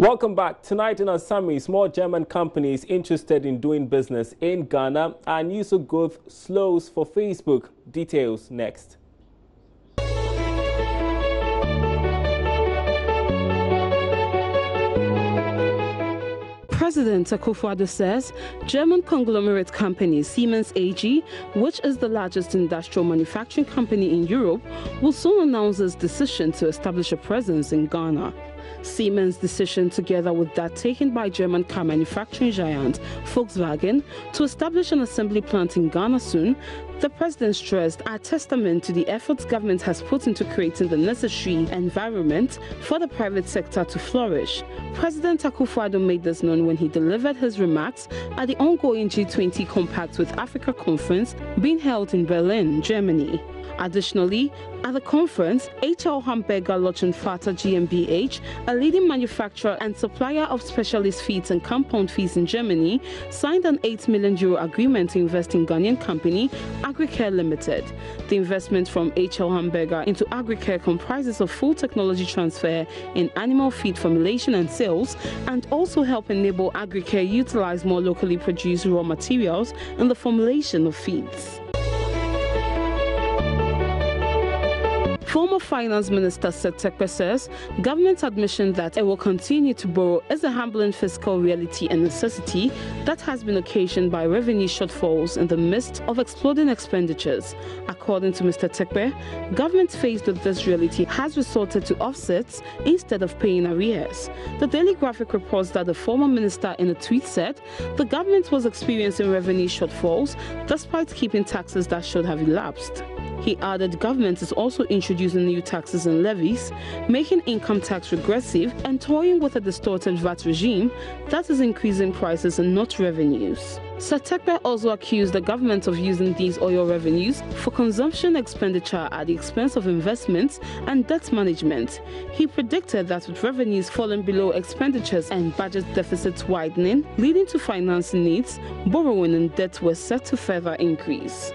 Welcome back. Tonight in our summary, small German companies interested in doing business in Ghana and user growth slows for Facebook. Details next. President Akufo-Addo says German conglomerate company Siemens AG, which is the largest industrial manufacturing company in Europe, will soon announce its decision to establish a presence in Ghana. Siemens' decision, together with that taken by German car manufacturing giant Volkswagen to establish an assembly plant in Ghana soon, the president stressed, are testament to the efforts government has put into creating the necessary environment for the private sector to flourish. President Akufo-Addo made this known when he delivered his remarks at the ongoing G20 Compact with Africa conference being held in Berlin, Germany. Additionally, at the conference, HL Hamburger Lotschenvater GmbH, a leading manufacturer and supplier of specialist feeds and compound feeds in Germany, signed an €8 million agreement to invest in Ghanaian company Agricare Limited. The investment from HL Hamburger into Agricare comprises of full technology transfer in animal feed formulation and sales, and also help enable Agricare utilize more locally produced raw materials in the formulation of feeds. Former Finance Minister Seth Terkper says government's admission that it will continue to borrow is a humbling fiscal reality and necessity that has been occasioned by revenue shortfalls in the midst of exploding expenditures. According to Mr. Terkper, government faced with this reality has resorted to offsets instead of paying arrears. The Daily Graphic reports that the former minister in a tweet said the government was experiencing revenue shortfalls despite keeping taxes that should have elapsed. He added government is also introducing new taxes and levies, making income tax regressive and toying with a distorted VAT regime that is increasing prices and not revenues. Seth Terkper also accused the government of using these oil revenues for consumption expenditure at the expense of investments and debt management. He predicted that with revenues falling below expenditures and budget deficits widening, leading to financing needs, borrowing and debt were set to further increase.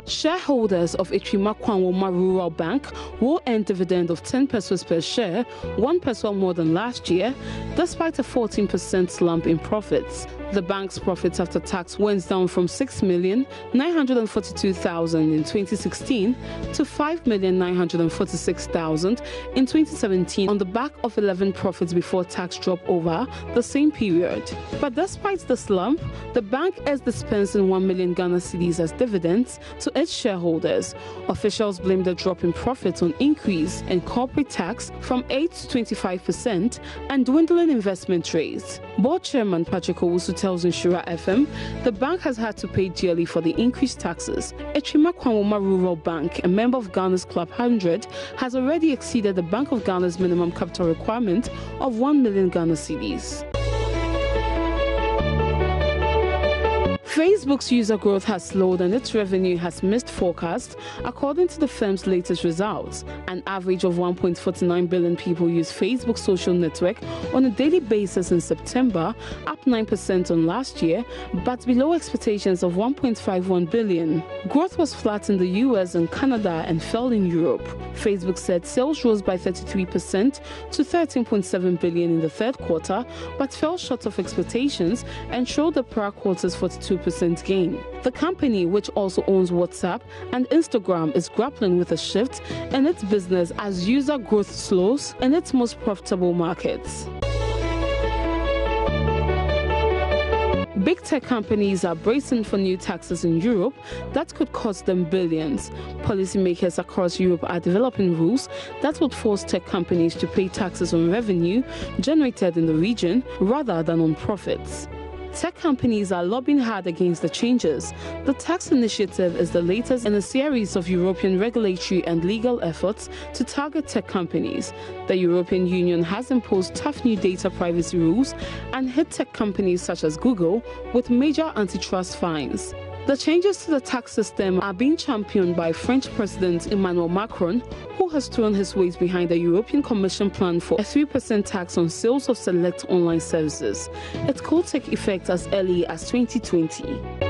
Shareholders of Etrima-Kwanwoma Rural Bank will earn dividend of 10 pesos per share, 1 peso more than last year, despite a 14% slump in profits. The bank's profits after tax went down from 6,942,000 in 2016 to 5,946,000 in 2017 on the back of 11 profits before tax drop over the same period. But despite the slump, the bank is dispensing 1 million Ghana cedis as dividends to its shareholders. Officials blame the drop in profits on increase in corporate tax from 8 to 25% and dwindling investment rates. Board Chairman Patrick Owusu tells Inshura FM the bank has had to pay dearly for the increased taxes. Etrima-Kwanwoma Rural Bank, a member of Ghana's Club 100, has already exceeded the Bank of Ghana's minimum capital requirement of 1 million Ghana cedis. Facebook's user growth has slowed and its revenue has missed forecasts, according to the firm's latest results. An average of 1.49 billion people use Facebook social network on a daily basis in September, up 9% on last year, but below expectations of 1.51 billion. Growth was flat in the US and Canada and fell in Europe. Facebook said sales rose by 33% to 13.7 billion in the third quarter, but fell short of expectations and showed the prior quarter's 42% gain. The company, which also owns WhatsApp and Instagram, is grappling with a shift in its business as user growth slows in its most profitable markets. Big tech companies are bracing for new taxes in Europe that could cost them billions. Policymakers across Europe are developing rules that would force tech companies to pay taxes on revenue generated in the region rather than on profits. Tech companies are lobbying hard against the changes. The tax initiative is the latest in a series of European regulatory and legal efforts to target tech companies. The European Union has imposed tough new data privacy rules and hit tech companies such as Google with major antitrust fines. The changes to the tax system are being championed by French President Emmanuel Macron, who has thrown his weight behind the European Commission plan for a 3% tax on sales of select online services. It could take effect as early as 2020.